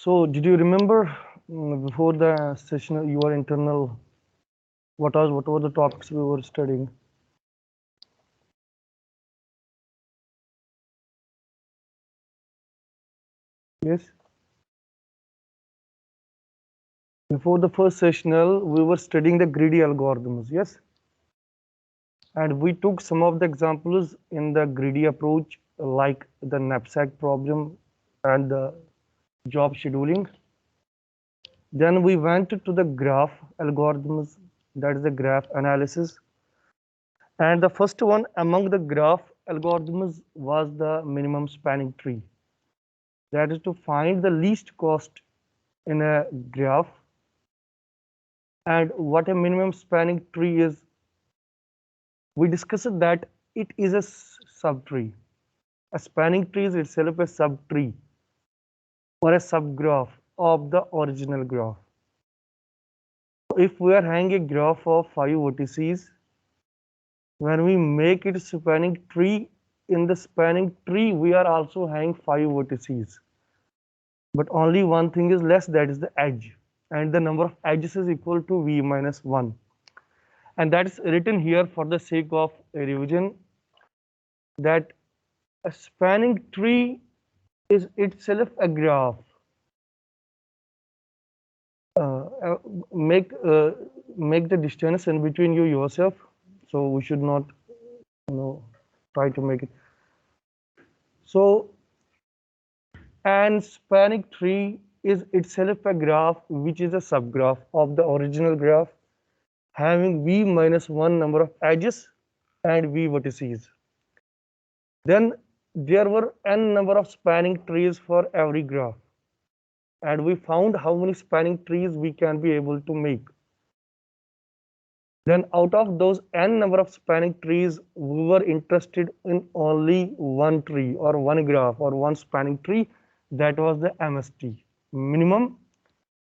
So did you remember before the session your internal what were the topics we were studying? Yes. Before the first sessional, we were studying the greedy algorithms. Yes. And we took some of the examples in the greedy approach, like the knapsack problem and the job scheduling. Then we went to the graph algorithms, that is the graph analysis. And the first one among the graph algorithms was the minimum spanning tree. That is to find the least cost in a graph. And what a minimum spanning tree is, we discussed that it is a subtree. A spanning tree is itself a subtree or a subgraph of the original graph. If we are having a graph of 5 vertices, when we make it spanning tree, in the spanning tree we are also having 5 vertices, but only one thing is less, that is the edge, and the number of edges is equal to v minus 1, and that is written here for the sake of revision, that a spanning tree is itself a graph. uh, uh, make uh, make the distance in between you yourself, so we should not, try to make it. So and spanning tree is itself a graph which is a subgraph of the original graph, having v minus 1 number of edges and v vertices. Then there were n number of spanning trees for every graph, and we found how many spanning trees we can be able to make. Then out of those n number of spanning trees, we were interested in only one tree or one graph or one spanning tree, that was the MST, minimum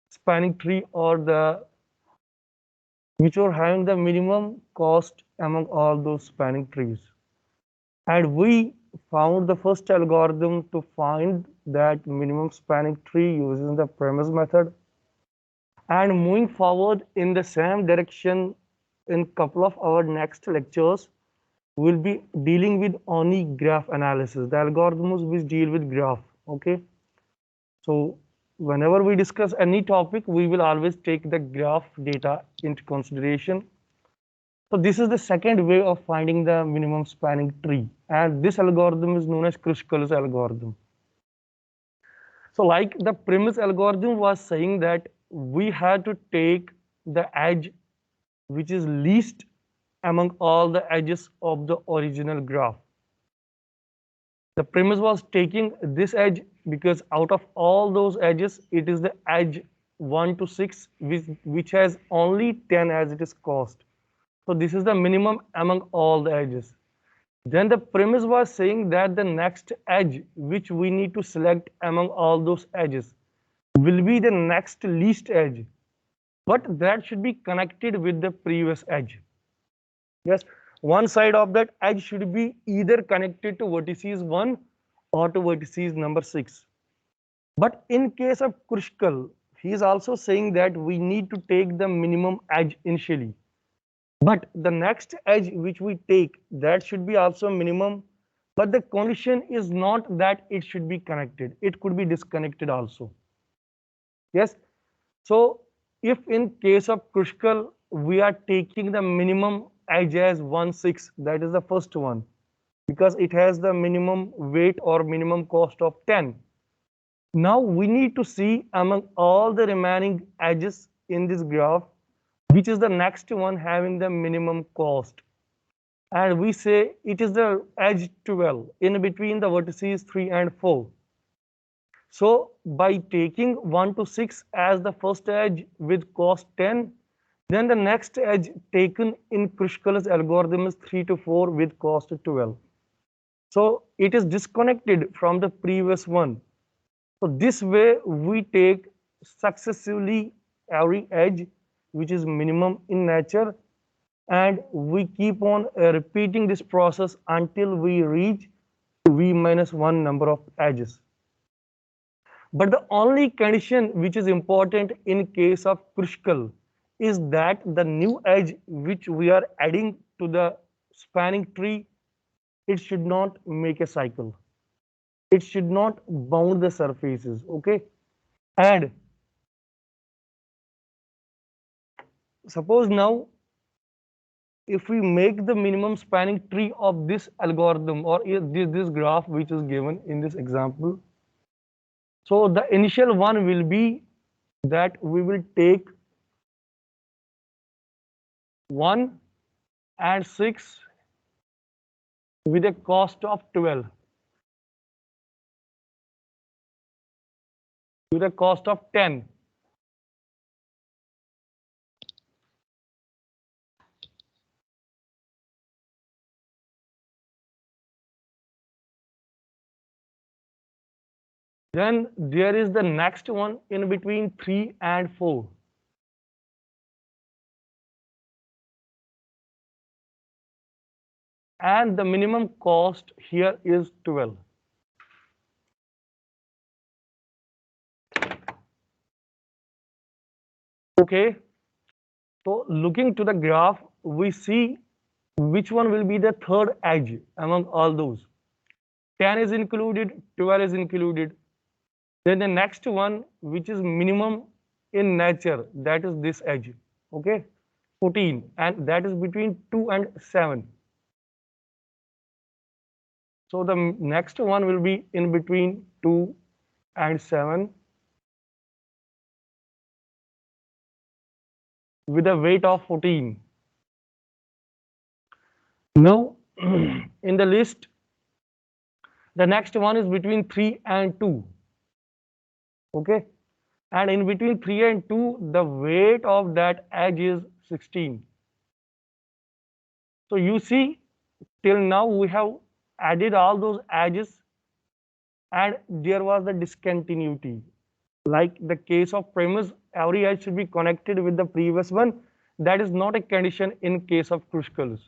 spanning tree, or the which were having the minimum cost among all those spanning trees. And we found the first algorithm to find that minimum spanning tree using the premise method. And moving forward in the same direction, in couple of our next lectures, we'll be dealing with only graph analysis, the algorithms which deal with graph. Okay. So whenever we discuss any topic, we will always take the graph data into consideration. So this is the second way of finding the minimum spanning tree, and this algorithm is known as Kruskal's algorithm. So like the premise algorithm was saying that we had to take the edge which is least among all the edges of the original graph. The premise was taking this edge because out of all those edges, it is the edge 1 to 6 which has only 10 as it is cost. So this is the minimum among all the edges. Then the premise was saying that the next edge which we need to select among all those edges will be the next least edge, but that should be connected with the previous edge. Yes, one side of that edge should be either connected to vertices 1 or to vertices number 6. But in case of Kruskal, he is also saying that we need to take the minimum edge initially. But the next edge which we take, that should be also minimum. But the condition is not that it should be connected. It could be disconnected also. Yes. So if in case of Kruskal, we are taking the minimum edge as 1, 6, that is the first one, because it has the minimum weight or minimum cost of 10. Now we need to see among all the remaining edges in this graph, which is the next one having the minimum cost. And we say it is the edge 12 in between the vertices 3 and 4. So by taking 1 to 6 as the first edge with cost 10, then the next edge taken in Kruskal's algorithm is 3 to 4 with cost 12. So it is disconnected from the previous one. So this way we take successively every edge which is minimum in nature, and we keep on repeating this process until we reach v minus 1 number of edges. But the only condition which is important in case of Kruskal is that the new edge which we are adding to the spanning tree, it should not make a cycle. It should not bound the surfaces, okay? And suppose now if we make the minimum spanning tree of this algorithm or this graph which is given in this example, so the initial one will be that we will take 1 and 6 with a cost of 12, with a cost of 10. Then there is the next one in between 3 and 4. And the minimum cost here is 12. Okay, so looking to the graph, we see which one will be the third edge among all those. 10 is included, 12 is included. Then the next one, which is minimum in nature, that is this edge. Okay, 14, and that is between 2 and 7. So the next one will be in between 2 and 7 with a weight of 14. Now, in the list, the next one is between 3 and 2. Okay, and in between 3 and 2, the weight of that edge is 16. So you see, till now we have added all those edges and there was the discontinuity. Like the case of premise, every edge should be connected with the previous one. That is not a condition in case of Kruskals.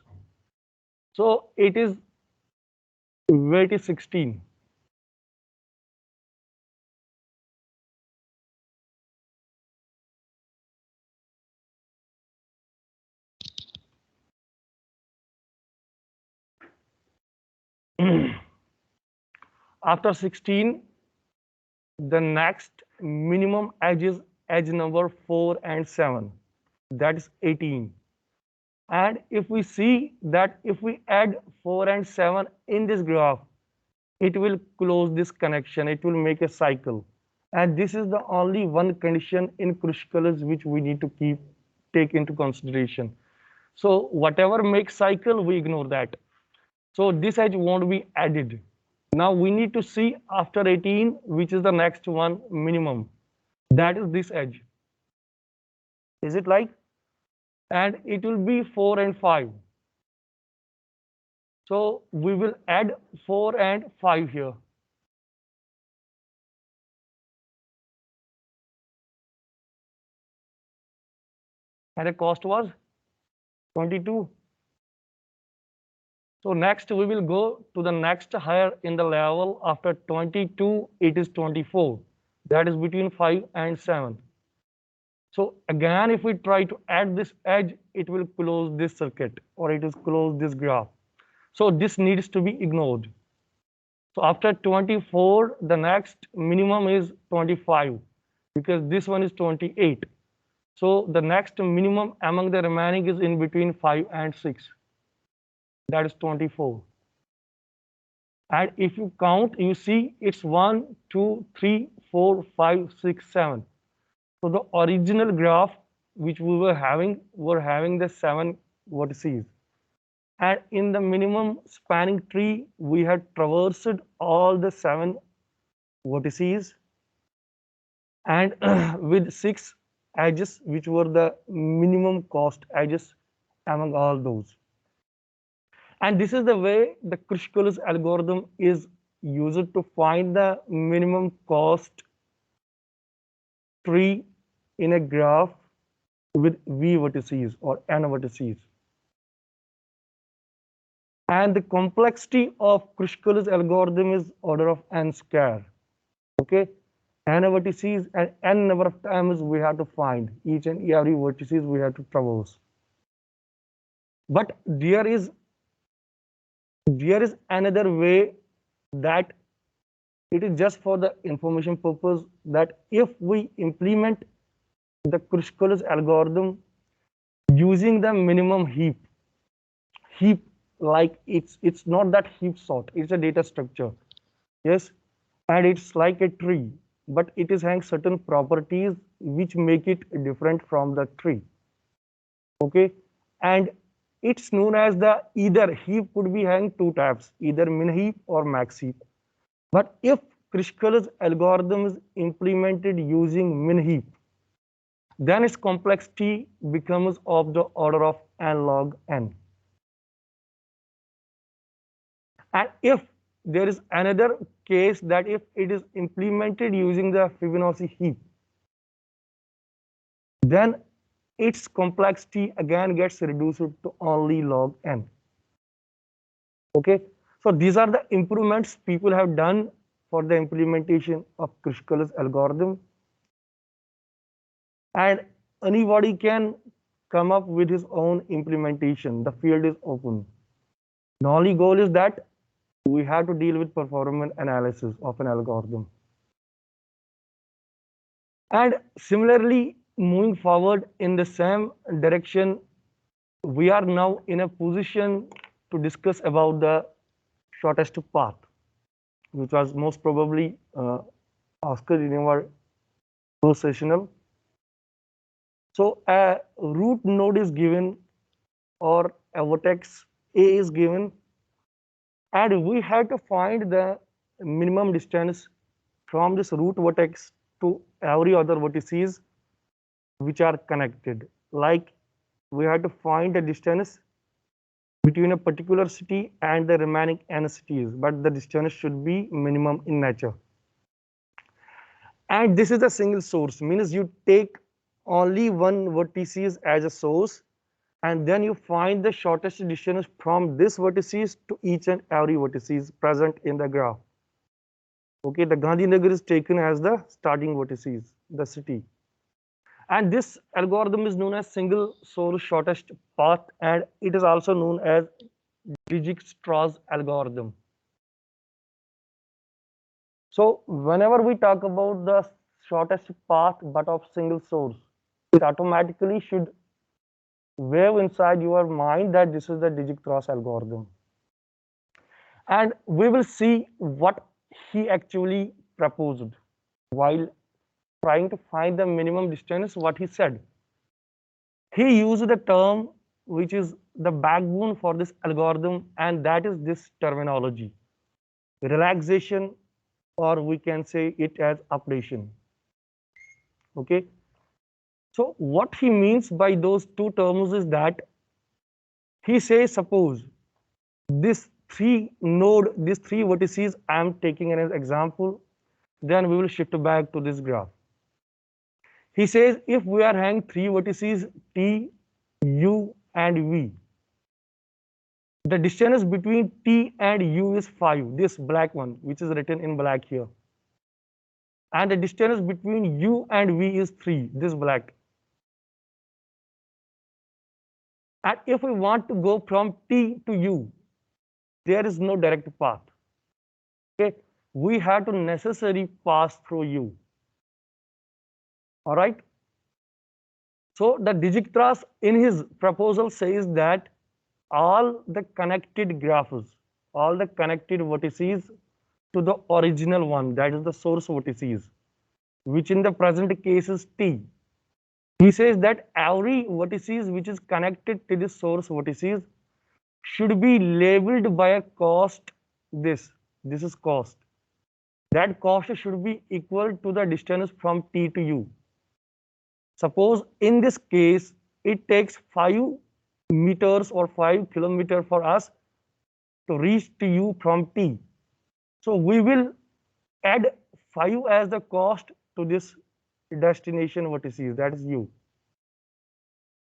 So it is weight is 16. After 16, the next minimum edge is edge number 4 and 7. That is 18. And if we see that if we add 4 and 7 in this graph, it will close this connection, it will make a cycle. And this is the only one condition in Kruskals which we need to take into consideration. So whatever makes cycle, we ignore that. So this edge won't be added. Now we need to see after 18, which is the next one minimum. That is this edge. Is it like? And it will be 4 and 5. So we will add 4 and 5 here. And the cost was 22. So next we will go to the next higher in the level. After 22, it is 24. That is between 5 and 7. So again, if we try to add this edge, it will close this circuit or it will close this graph. So this needs to be ignored. So after 24, the next minimum is 25 because this one is 28. So the next minimum among the remaining is in between 5 and 6. That is 24. And if you count, you see it's 1, 2, 3, 4, 5, 6, 7. So the original graph which we were having the 7 vertices. And in the minimum spanning tree, we had traversed all the 7 vertices and with 6 edges, which were the minimum cost edges among all those. And this is the way the Kruskals algorithm is used to find the minimum cost tree in a graph with V vertices or N vertices. And the complexity of Kruskals algorithm is order of n square. Okay, n vertices and n number of times we have to find each and every vertices we have to traverse. But there is another way, that it is just for the information purpose, that if we implement the Kruskal algorithm using the minimum heap, like it's not that heap sort, it's a data structure. Yes, and it's like a tree, but it is having certain properties which make it different from the tree. Okay, and it's known as the, either heap could be having two types, either min heap or max heap. But if Krishkal's algorithm is implemented using min heap, then its complexity becomes of the order of n log n. And if there is another case, that if it is implemented using the Fibonacci heap, then its complexity again gets reduced to only log n. Okay, so these are the improvements people have done for the implementation of Krishkal's algorithm, and anybody can come up with his own implementation. The field is open. The only goal is that we have to deal with performance analysis of an algorithm. And similarly, moving forward in the same direction, we are now in a position to discuss about the shortest path, which was most probably asked in our first sessional. So a root node is given, or a vertex A is given, and we have to find the minimum distance from this root vertex to every other vertices which are connected. Like, we have to find the distance between a particular city and the remaining n cities, but the distance should be minimum in nature. And this is a single source, means you take only one vertices as a source, and then you find the shortest distance from this vertices to each and every vertices present in the graph. Okay, the Gandhinagar is taken as the starting vertices, the city. And this algorithm is known as single source shortest path, and it is also known as Dijkstra's algorithm. So whenever we talk about the shortest path but of single source, it automatically should wave inside your mind that this is the Dijkstra's algorithm. And we will see what he actually proposed while trying to find the minimum distance. What he said, he used the term which is the backbone for this algorithm, and that is this terminology: relaxation, or we can say it as updation. Okay, so what he means by those two terms is that he says, suppose this these three vertices I am taking as an example, then we will shift back to this graph. He says if we are having three vertices T, U, and V, the distance between T and U is 5, this black one, which is written in black here. And the distance between U and V is 3, this black. And if we want to go from T to U, there is no direct path. Okay, we have to necessarily pass through U. All right. So the Dijkstra in his proposal says that all the connected graphs, all the connected vertices to the original one, that is the source vertices, which in the present case is T. He says that every vertices which is connected to the source vertices should be labeled by a cost. This is cost. That cost should be equal to the distance from T to U. Suppose in this case, it takes 5 meters or 5 kilometers for us to reach to U from T. So we will add 5 as the cost to this destination vertices, that is U.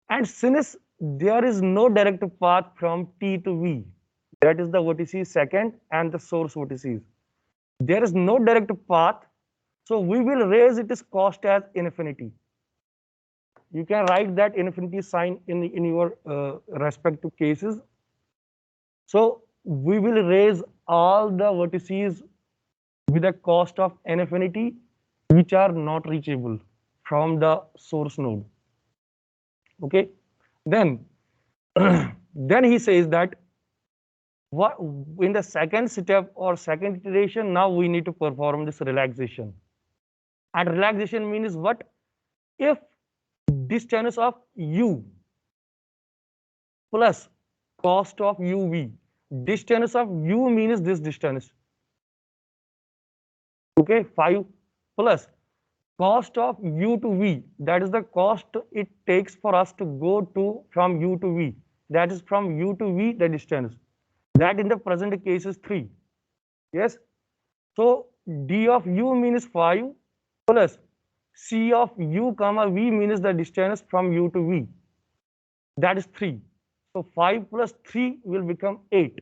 And since there is no direct path from T to V, that is the vertices second and the source vertices, there is no direct path. So we will raise its cost as infinity. You can write that infinity sign in your respective cases. So we will raise all the vertices with a cost of infinity which are not reachable from the source node. Okay, then then he says that what in the second step or second iteration, now we need to perform this relaxation. And relaxation means what? If distance of u plus cost of uv, distance of u means this distance, okay, 5 plus cost of u to v, that is the cost it takes for us to go to from u to v, that is from u to v the distance, that in the present case is 3. Yes, so d of u means 5 plus c of u comma v means the distance from u to v, that is 3. So 5 plus 3 will become 8.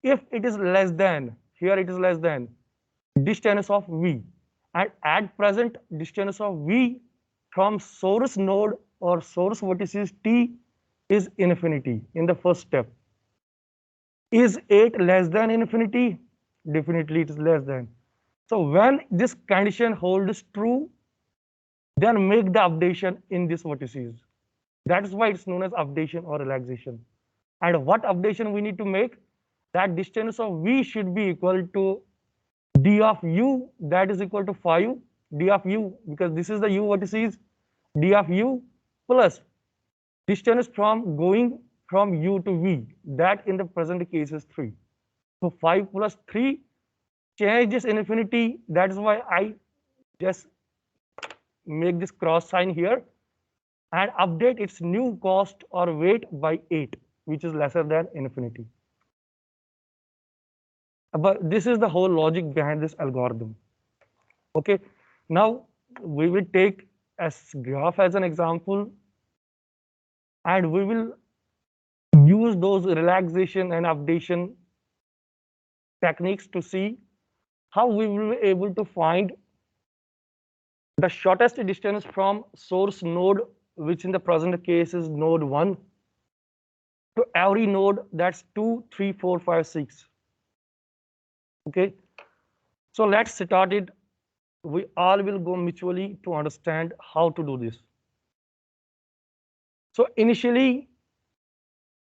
If it is less than, here it is less than distance of v, and at present distance of v from source node or source vertices t is infinity in the first step. Is 8 less than infinity? Definitely it is less than. So when this condition holds true, then make the updation in this vertices. That is why it's known as updation or relaxation. And what updation we need to make? That distance of v should be equal to d of u, that is equal to 5 d of u, because this is the u vertices, d of u plus distance from going from u to v, that in the present case is 3. So 5 plus 3 changes infinity. That is why I just make this cross sign here and update its new cost or weight by 8, which is lesser than infinity. But this is the whole logic behind this algorithm. Okay, now we will take a graph as an example, and we will use those relaxation and updation techniques to see how we will be able to find the shortest distance from source node, which in the present case is node 1, to every node, that's 2, 3, 4, 5, 6. Okay, so let's start it. We all will go mutually to understand how to do this. So initially,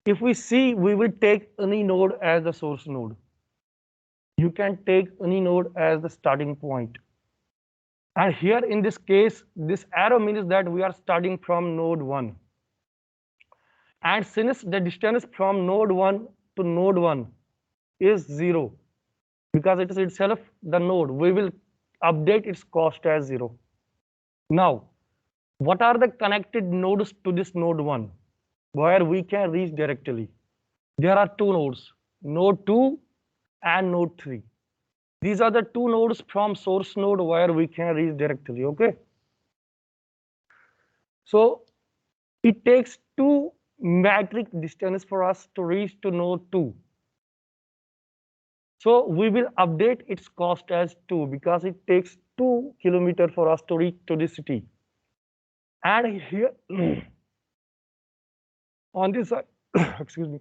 if we see, we will take any node as the source node. You can take any node as the starting point. And here in this case, this arrow means that we are starting from node 1. And since the distance from node 1 to node 1 is 0, because it is itself the node, we will update its cost as 0. Now, what are the connected nodes to this node 1 where we can reach directly? There are two nodes, node 2 and node 3. These are the two nodes from source node where we can reach directly. Okay, so it takes 2 metric distance for us to reach to node 2. So we will update its cost as 2 because it takes 2 kilometers for us to reach to the city. And here on this side, excuse me,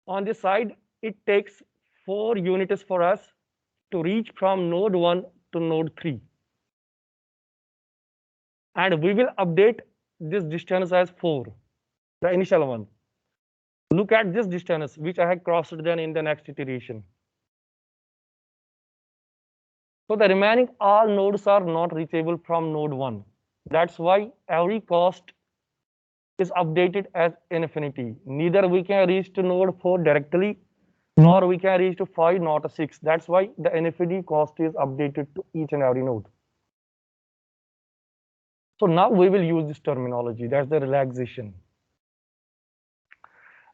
on this side, it takes 4 units for us to reach from node 1 to node 3. And we will update this distance as 4, the initial one. Look at this distance which I have crossed then in the next iteration. So the remaining all nodes are not reachable from node 1. That's why every cost is updated as infinity. Neither we can reach to node 4 directly, nor we can reach to 5, not a 6. That's why the infinity cost is updated to each and every node. So now we will use this terminology, that's the relaxation.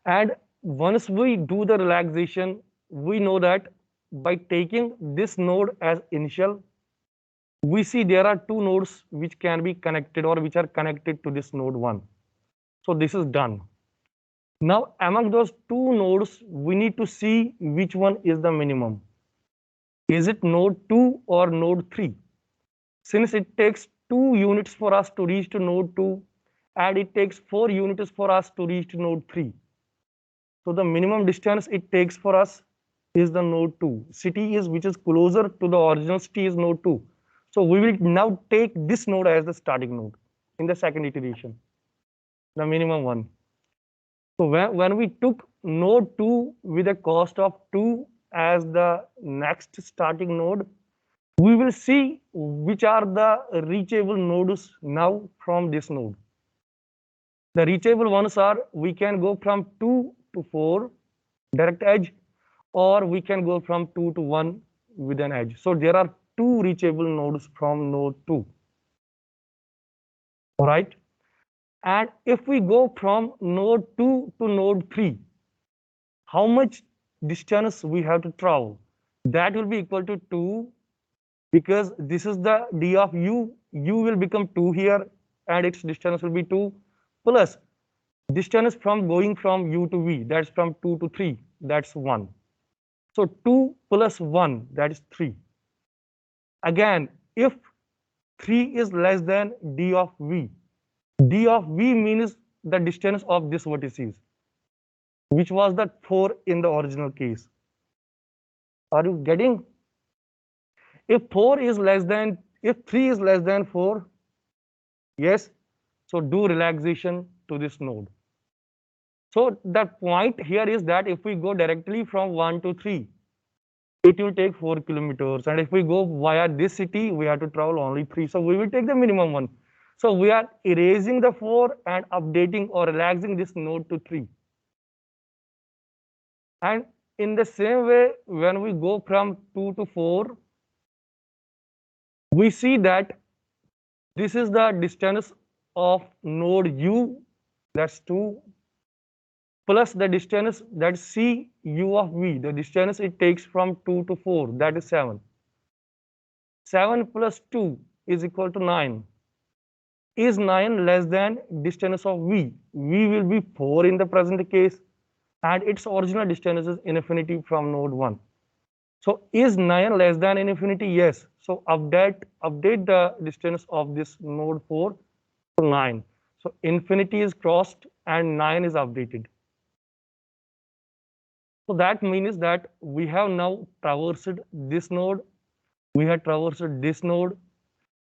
And once we do the relaxation, we know that by taking this node as initial, we see there are two nodes which can be connected or which are connected to this node 1. So this is done. Now among those two nodes, we need to see which one is the minimum. Is it node 2 or node 3? Since it takes 2 units for us to reach to node 2 and it takes 4 units for us to reach to node 3. So the minimum distance it takes for us is the node 2. City is which is closer to the original city is node 2. So we will now take this node as the starting node in the second iteration, the minimum one. So when we took node 2 with a cost of 2 as the next starting node, we will see which are the reachable nodes now from this node. The reachable ones are we can go from 2 to 4 direct edge, or we can go from 2 to 1 with an edge. So there are two reachable nodes from node 2. All right. And if we go from node 2 to node 3, how much distance we have to travel? That will be equal to 2, because this is the d of u. U will become 2 here and its distance will be 2 plus distance from going from u to v, that's from 2 to 3, that's 1. So 2 plus 1, that is 3. Again, if 3 is less than d of v, d of v means the distance of this vertices, which was the 4 in the original case. Are you getting? If 4 is less than, if 3 is less than 4, yes, so do relaxation to this node. So the point here is that if we go directly from 1 to 3, it will take 4 kilometers. And if we go via this city, we have to travel only 3. So we will take the minimum one. So we are erasing the 4 and updating or relaxing this node to 3. And in the same way, when we go from 2 to 4, we see that this is the distance of node u, that's 2, plus the distance that c u of v, the distance it takes from 2 to 4, that is 7. 7 plus 2 is equal to 9. Is 9 less than distance of v? V will be 4 in the present case, and its original distance is infinity from node 1. So is 9 less than infinity? Yes. So update the distance of this node 4 to 9. So infinity is crossed and 9 is updated. So that means that we have now traversed this node, we have traversed this node.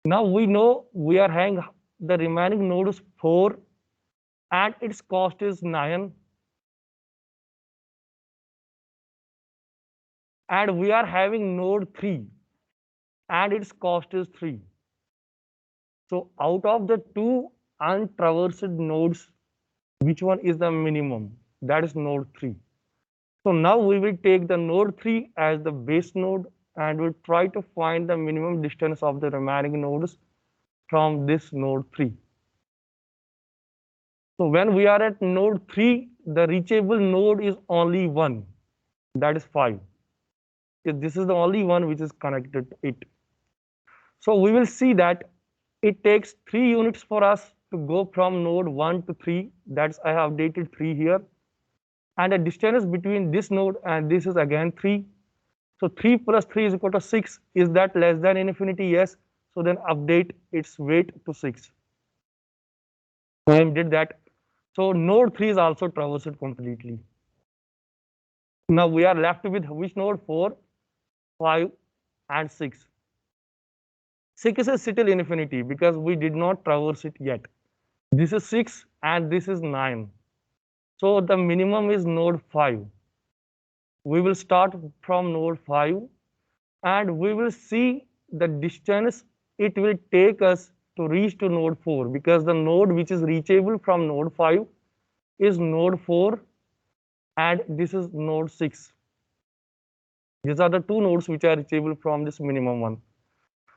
Now we know we are having the remaining node is 4 and its cost is 9. And we are having node 3 and its cost is 3. So out of the two untraversed nodes, which one is the minimum? That is node 3. So now we will take the node 3 as the base node and we'll try to find the minimum distance of the remaining nodes from this node 3. So when we are at node 3, the reachable node is only 1, that is 5. This is the only one which is connected to it. So we will see that it takes 3 units for us to go from node 1 to 3. That's I have updated 3 here. And the distance between this node and this is again 3. So 3 plus 3 is equal to 6. Is that less than infinity? Yes. So then update its weight to 6. I did that. So node 3 is also traversed completely. Now we are left with which node? 4, 5, and 6. 6 is still infinity because we did not traverse it yet. This is 6 and this is 9. So the minimum is node 5. We will start from node 5 and we will see the distance it will take us to reach to node 4, because the node which is reachable from node 5 is node 4 and this is node 6. These are the two nodes which are reachable from this minimum one.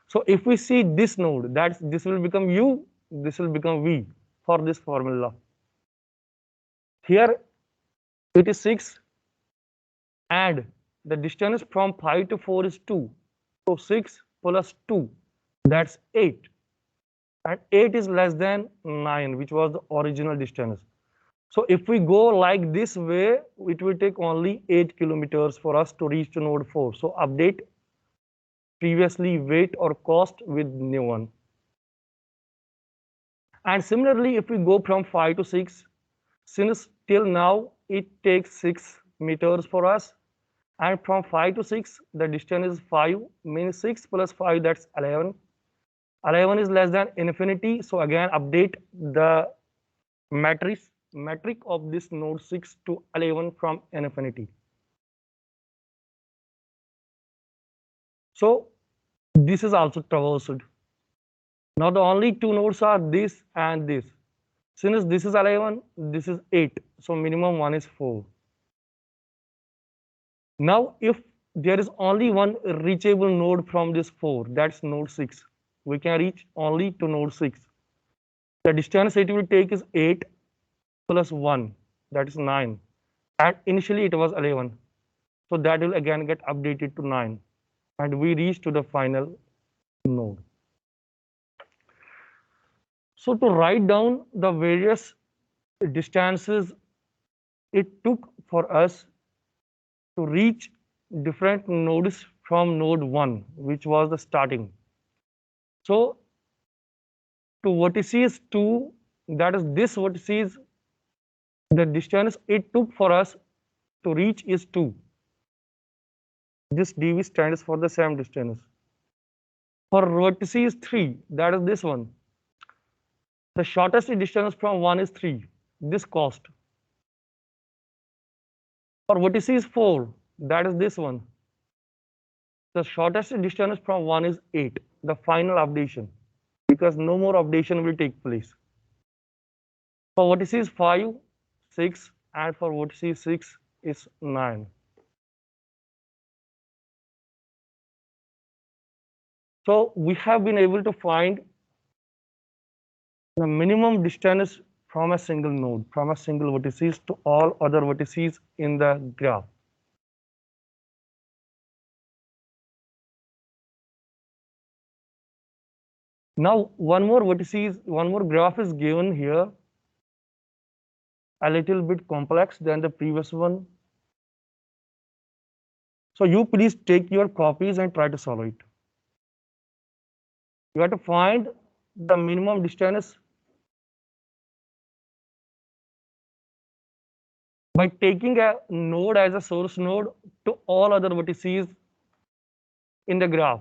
So if we see this node, this will become u, this will become v for this formula. Here it is 6 and the distance from 5 to 4 is 2. So 6 plus 2, that's 8. And 8 is less than 9, which was the original distance. So if we go like this way, it will take only 8 kilometers for us to reach to node 4. So update previously weight or cost with new one. And similarly, if we go from 5 to 6, since till now it takes 6 meters for us, and from 5 to 6 the distance is 5, means 6 plus 5, that's 11. 11 is less than infinity, so again update the metric of this node 6 to 11 from infinity. So this is also traversed. Now the only two nodes are this and this. Since this is 11, this is 8, so minimum one is 4. Now if there is only one reachable node from this 4, that's node 6. We can reach only to node 6. The distance it will take is 8 plus 1, that is 9. And initially it was 11. So that will again get updated to 9. And we reach to the final node. So to write down the various distances it took for us to reach different nodes from node 1, which was the starting. So to vertices 2, that is this vertices, the distance it took for us to reach is 2. This dv stands for the same distance. For vertices 3, that is this one. The shortest distance from 1 is 3, this cost. For vertices 4, that is this one. The shortest distance from 1 is 8, the final updation, because no more updation will take place. For vertices 5, 6, and for vertices 6 is 9. So we have been able to find the minimum distance from a single node, from a single vertices to all other vertices in the graph. Now one more graph is given here, a little bit complex than the previous one. So you please take your copies and try to solve it. You have to find the minimum distance by taking a node as a source node to all other vertices in the graph.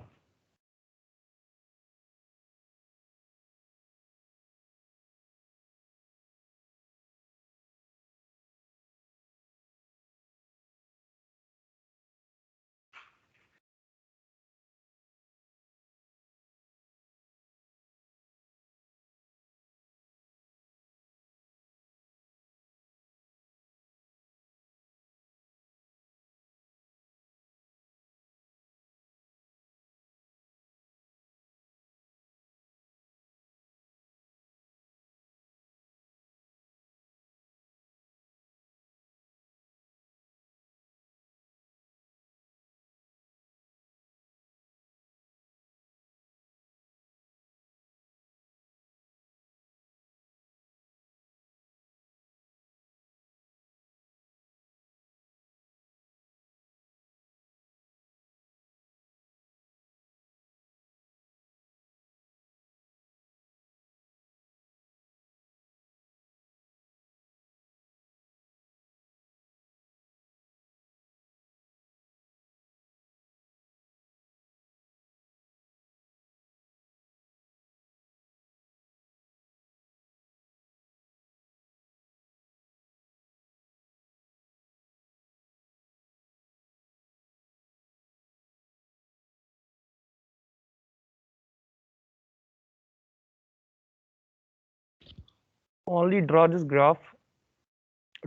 Only draw this graph.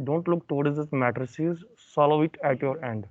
Don't look towards this matrices. Solve it at your end.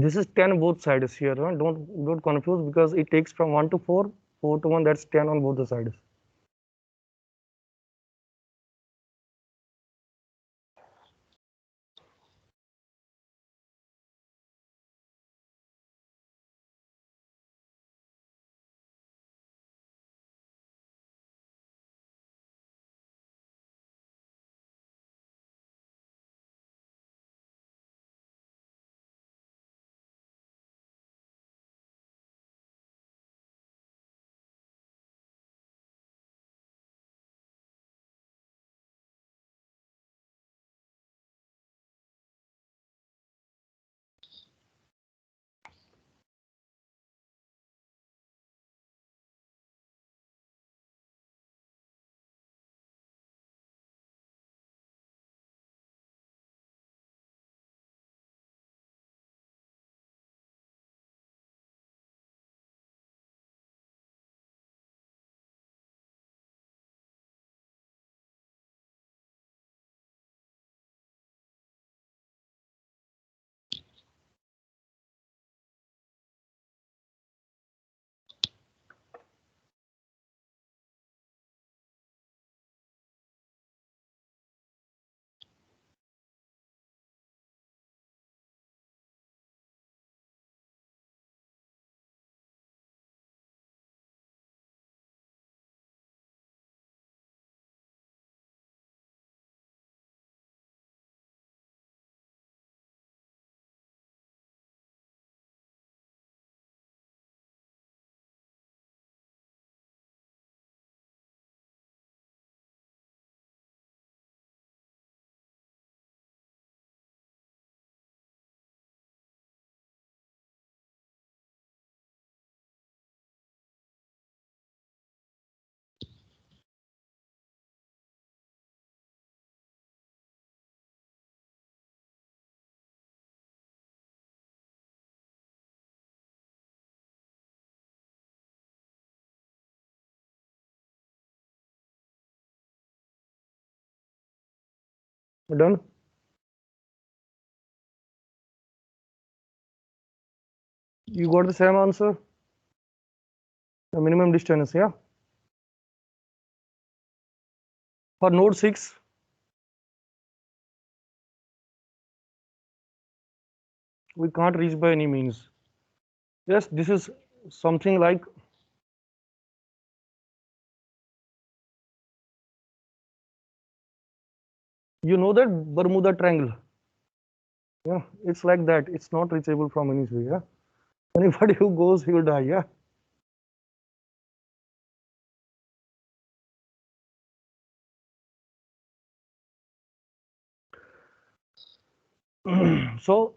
This is 10 both sides here. Huh? Don't confuse because it takes from 1 to 4, 4 to 1, that's 10 on both the sides. Done? You got the same answer? The minimum distance, yeah? For node 6, we can't reach by any means. Yes, this is something like, you know that Bermuda Triangle. Yeah, it's like that. It's not reachable from any way. Yeah, anybody who goes, he will die. Yeah. So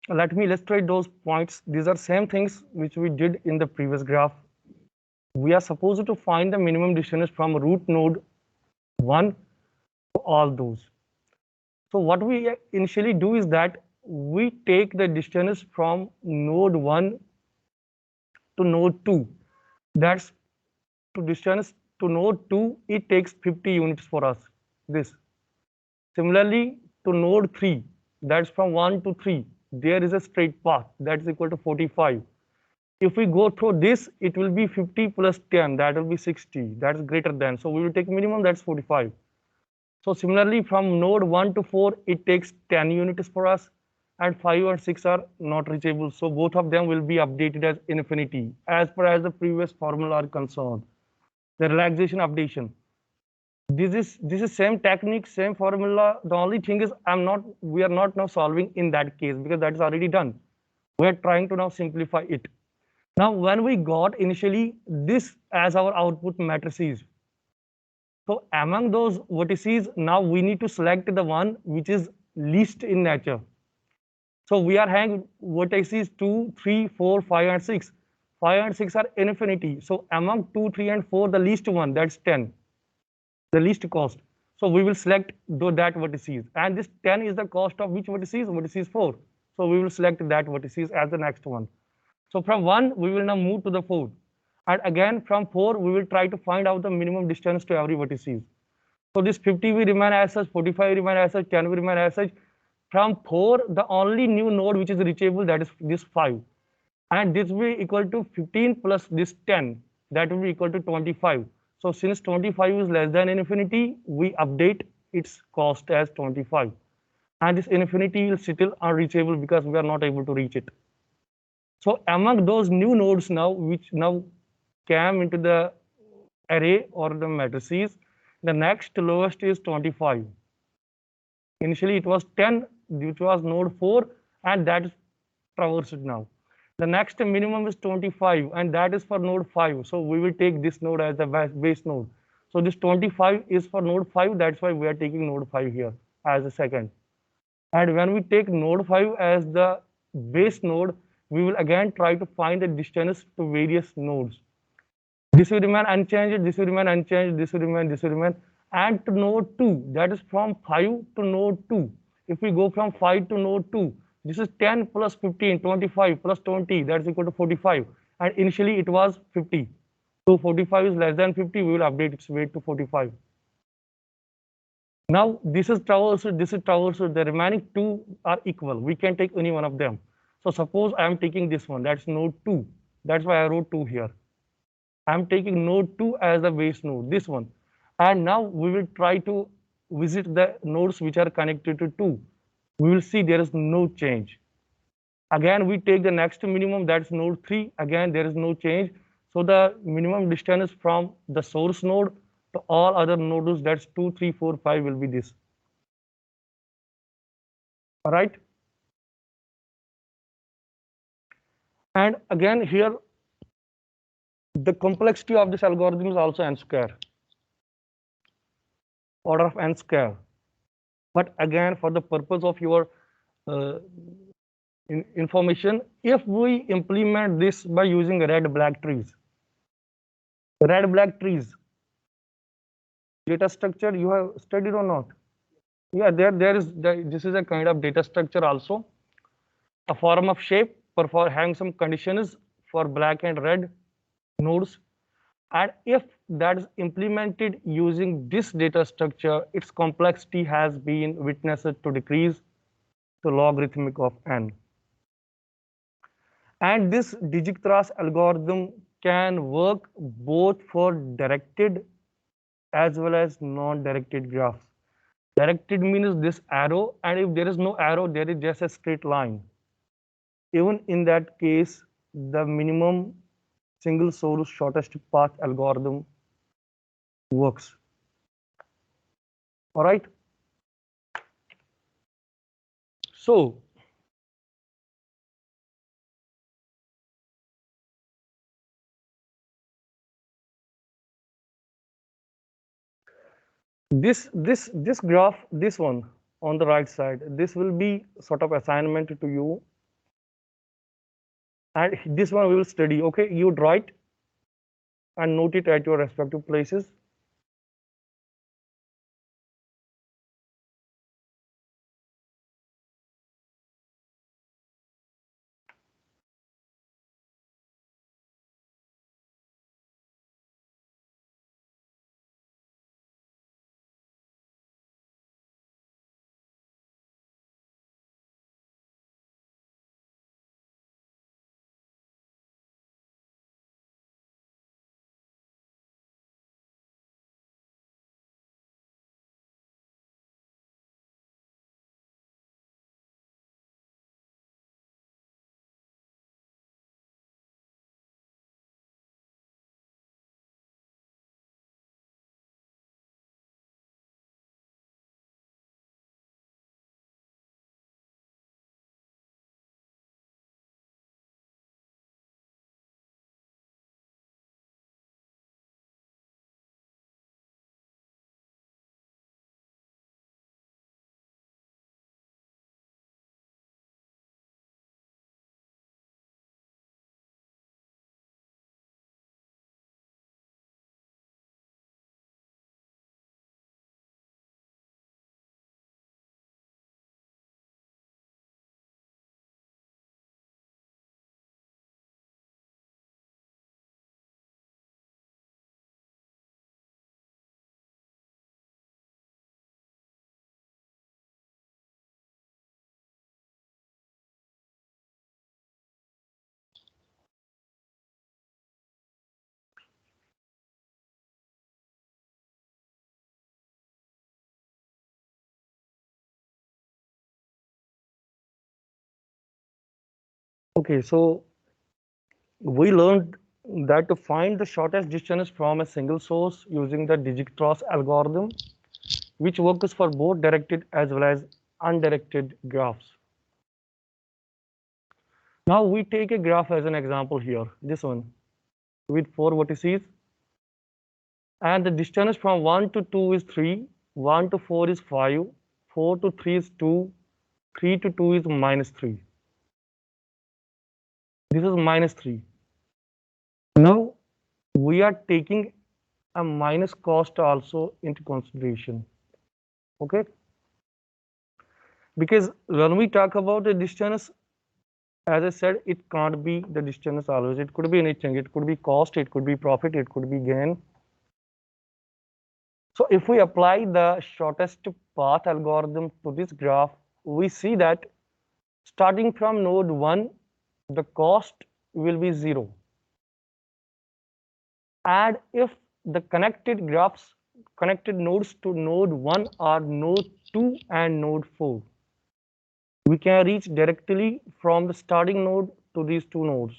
let me illustrate those points. These are same things which we did in the previous graph. We are supposed to find the minimum distance from root node 1 to all those. So what we initially do is that we take the distance from node 1 to node 2. That's to distance to node 2, it takes 50 units for us. This. Similarly, to node 3, that's from 1 to 3, there is a straight path that's equal to 45. If we go through this, it will be 50 plus 10, that will be 60. That's greater than. So we will take minimum, that's 45. So similarly, from node 1 to 4, it takes 10 units for us, and 5 and 6 are not reachable. So both of them will be updated as infinity, as per as the previous formula are concerned. The relaxation updation. This is same technique, same formula. The only thing is we are not now solving in that case because that is already done. We are trying to now simplify it. Now, when we got initially this as our output matrices, so among those vertices, now we need to select the one which is least in nature. So we are having vertices 2, 3, 4, 5, and 6. 5 and 6 are infinity. So among 2, 3, and 4, the least one, that's 10, the least cost. So we will select that vertices. And this 10 is the cost of which vertices? Vertices 4. So we will select that vertices as the next one. So from 1, we will now move to the 4. And again, from 4, we will try to find out the minimum distance to every vertices. So this 50 will remain as such, 45 will remain as such, 10 will remain as such. From 4, the only new node which is reachable, that is this 5. And this will be equal to 15 plus this 10, that will be equal to 25. So since 25 is less than infinity, we update its cost as 25. And this infinity is still unreachable because we are not able to reach it. So among those new nodes now, which now came into the array or the matrices, the next lowest is 25. Initially, it was 10, which was node 4, and that is traversed now. The next minimum is 25, and that is for node 5. So we will take this node as the base node. So this 25 is for node 5. That's why we are taking node 5 here as a second. And when we take node 5 as the base node, we will again try to find the distance to various nodes. This will remain unchanged, this will remain unchanged, this will remain. And to node 2, that is from 5 to node 2. If we go from 5 to node 2, this is 10 plus 15, 25 plus 20, that is equal to 45. And initially it was 50. So 45 is less than 50, we will update its weight to 45. Now this is traversed, this is traversed, the remaining two are equal. We can take any one of them. So suppose I am taking this one, that's node 2. That's why I wrote 2 here. I am taking node 2 as the base node, this one. And now we will try to visit the nodes which are connected to 2. We will see there is no change. Again, we take the next minimum, that's node 3. Again, there is no change. So the minimum distance from the source node to all other nodes, that's 2, 3, 4, 5 will be this. All right. And again, here, the complexity of this algorithm is also n square, order of n square. But again, for the purpose of your uh, information, if we implement this by using red-black trees, data structure you have studied or not? Yeah, this is a kind of data structure also, a form of shape for having some conditions for black and red nodes. And if that is implemented using this data structure, its complexity has been witnessed to decrease to logarithmic of n. And this Dijkstra's algorithm can work both for directed as well as non-directed graphs. Directed means this arrow, and if there is no arrow, there is just a straight line. Even in that case, the minimum single source shortest path algorithm works. All right. So this graph, this one on the right side, this will be sort of assignment to you, and this one we will study. Okay, you draw it and note it at your respective places. Okay, so we learned that to find the shortest distance from a single source using the Dijkstra's algorithm, which works for both directed as well as undirected graphs. Now we take a graph as an example here, this one, with 4 vertices, and the distance from 1 to 2 is 3, 1 to 4 is 5, 4 to 3 is 2, 3 to 2 is minus 3. This is minus 3. Now we are taking a minus cost also into consideration. Okay, because when we talk about the distance, as I said, it can't be the distance always. It could be anything. It could be cost, it could be profit, it could be gain. So if we apply the shortest path algorithm to this graph, we see that starting from node 1, the cost will be 0. And if the connected nodes to node 1 are node 2 and node 4, we can reach directly from the starting node to these two nodes.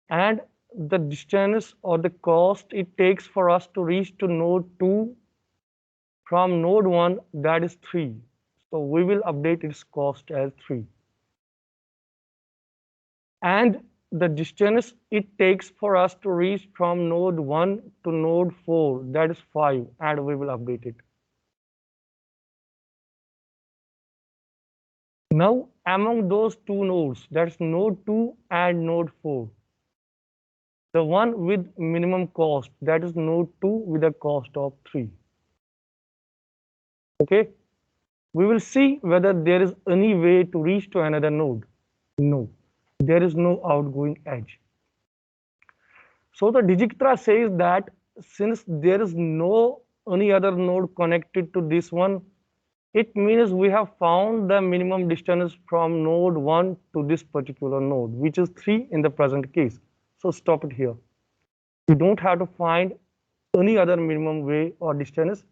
And the distance or the cost it takes for us to reach to node 2 from node 1, that is 3. So we will update its cost as 3. And the distance it takes for us to reach from node 1 to node 4, that is 5, and we will update it. Now among those two nodes, that's node 2 and node 4, the one with minimum cost, that is node 2 with a cost of 3. Okay, we will see whether there is any way to reach to another node. No, there is no outgoing edge. So the Dijkstra says that since there is no any other node connected to this one, it means we have found the minimum distance from node 1 to this particular node, which is 3 in the present case. So stop it here. You don't have to find any other minimum way or distance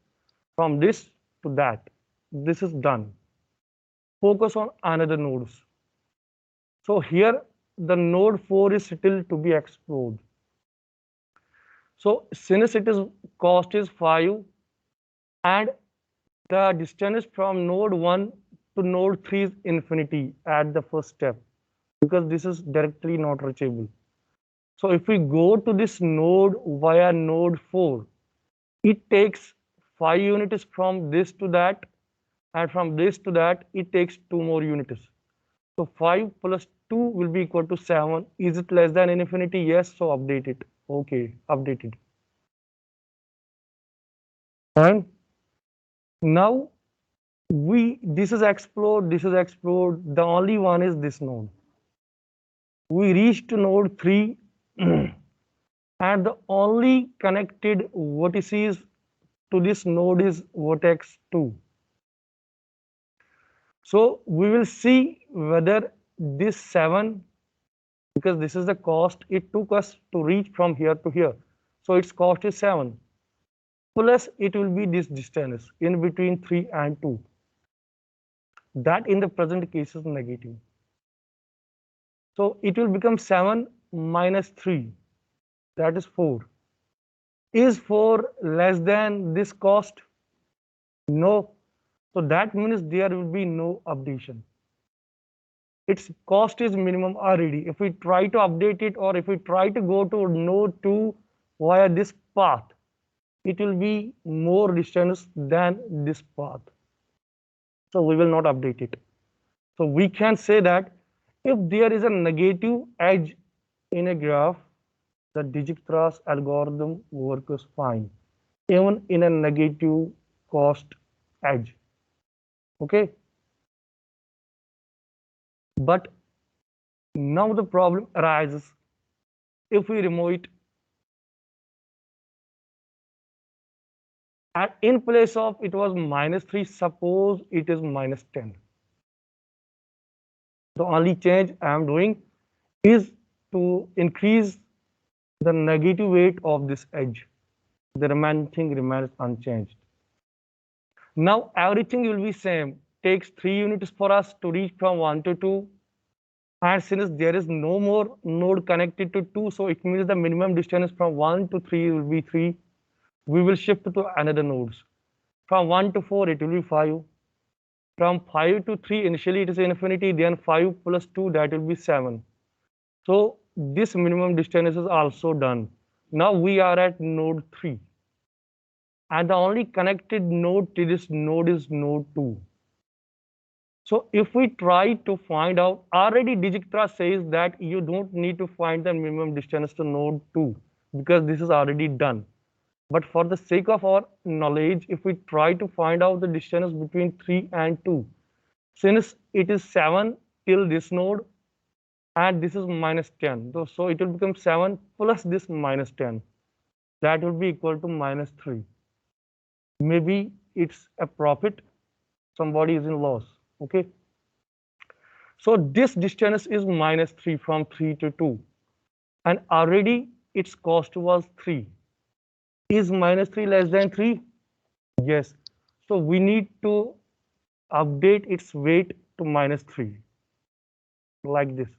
from this to that. This is done. Focus on another nodes. So here the node 4 is still to be explored. So since it is cost is 5 and the distance from node 1 to node 3 is infinity at the first step, because this is directly not reachable. So if we go to this node via node 4, it takes 5 units from this to that, and from this to that it takes 2 more units. So 5 plus 2 will be equal to 7. Is it less than infinity? Yes, so update it. Okay, updated. Fine. Now this is explored, this is explored. The only one is this node. We reached to node 3 and the only connected vertices to this node is vertex 2. So we will see whether this 7, because this is the cost it took us to reach from here to here. So its cost is 7. Plus it will be this distance in between 3 and 2. That in the present case is negative. So it will become 7 minus 3, that is 4. Is 4 less than this cost? No. So that means there will be no updation. Its cost is minimum already. If we try to update it, or if we try to go to node 2 via this path, it will be more distance than this path. So we will not update it. So we can say that if there is a negative edge in a graph, the Dijkstra's algorithm works fine, even in a negative cost edge. Okay. But now the problem arises if we remove it, and in place of it was minus 3, suppose it is minus 10. The only change I am doing is to increase the negative weight of this edge. The remaining thing remains unchanged. Now everything will be same. takes 3 units for us to reach from 1 to 2. And since there is no more node connected to 2, so it means the minimum distance from 1 to 3 will be 3. We will shift to another nodes. From 1 to 4, it will be 5. From 5 to 3, initially it is infinity, then 5 plus 2, that will be 7. So this minimum distance is also done. Now we are at node 3. And the only connected node to this node is node 2. So if we try to find out, already Dijkstra says that you don't need to find the minimum distance to node 2 because this is already done. But for the sake of our knowledge, if we try to find out the distance between 3 and 2, since it is 7 till this node and this is minus 10, so it will become 7 plus this minus 10. That will be equal to minus 3. Maybe it's a profit, somebody is in loss. Okay. So this distance is minus 3 from 3 to 2. And already its cost was 3. Is minus 3 less than 3? Yes. So we need to update its weight to minus 3. Like this.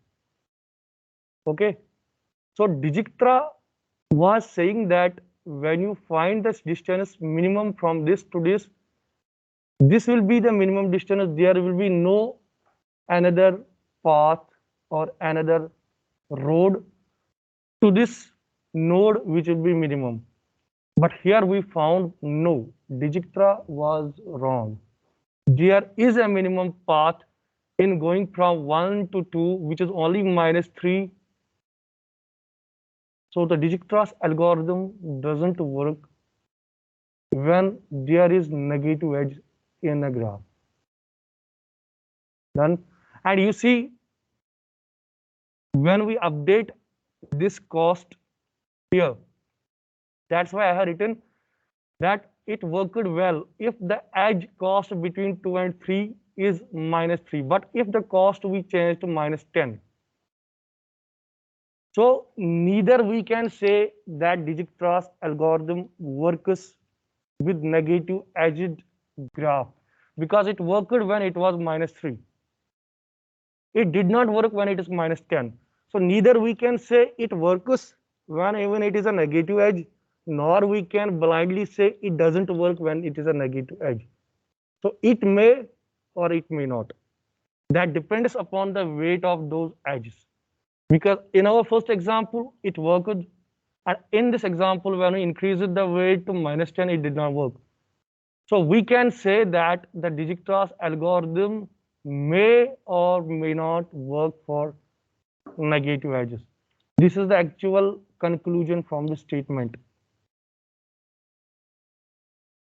Okay. So Dijkstra was saying that when you find the distance minimum from this to this will be the minimum distance. There will be no another path or another road to this node which will be minimum. But here we found no, Dijkstra was wrong. There is a minimum path in going from 1 to 2 which is only minus 3. So the Dijkstra's algorithm doesn't work when there is negative edge in a graph. Done. And you see, when we update this cost here, that's why I have written that it worked well if the edge cost between 2 and 3 is minus 3. But if the cost we change to minus 10, so neither we can say that Dijkstra's algorithm works with negative edged graph because it worked when it was minus 3. It did not work when it is minus 10. So neither we can say it works when even it is a negative edge, nor we can blindly say it doesn't work when it is a negative edge. So it may or it may not. That depends upon the weight of those edges. Because in our first example, it worked. And in this example, when we increased the weight to minus 10, it did not work. So we can say that the Dijkstra's algorithm may or may not work for negative edges. This is the actual conclusion from the statement.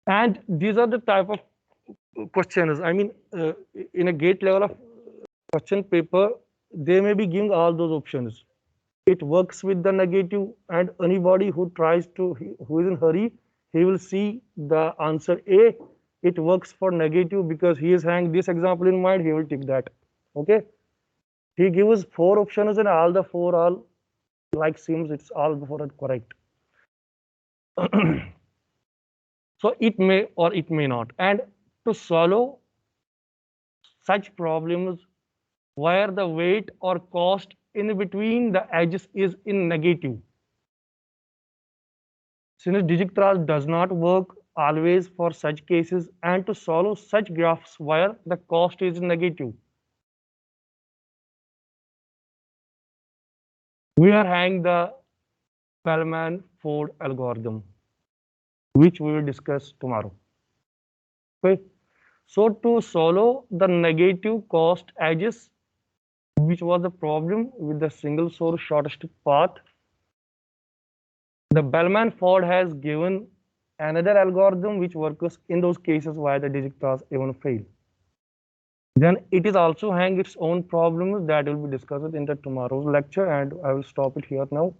And these are the type of questions. I mean, in a gate level of question paper, they may be giving all those options. It works with the negative, and anybody who tries to, who is in hurry, he will see the answer A. It works for negative because he is having this example in mind, he will take that. Okay. He gives 4 options and all the 4 are like seems it's all 4 are correct. So it may or it may not. And to solve such problems where the weight or cost in between the edges is in negative, since Dijkstra does not work always for such cases, and to solve such graphs where the cost is negative, we are having the Bellman-Ford algorithm, which we will discuss tomorrow. Okay. So to solve the negative cost edges, which was the problem with the single source shortest path, the Bellman-Ford has given another algorithm which works in those cases where the Dijkstra even fail. Then it is also having its own problems that will be discussed in the tomorrow's lecture, and I will stop it here now.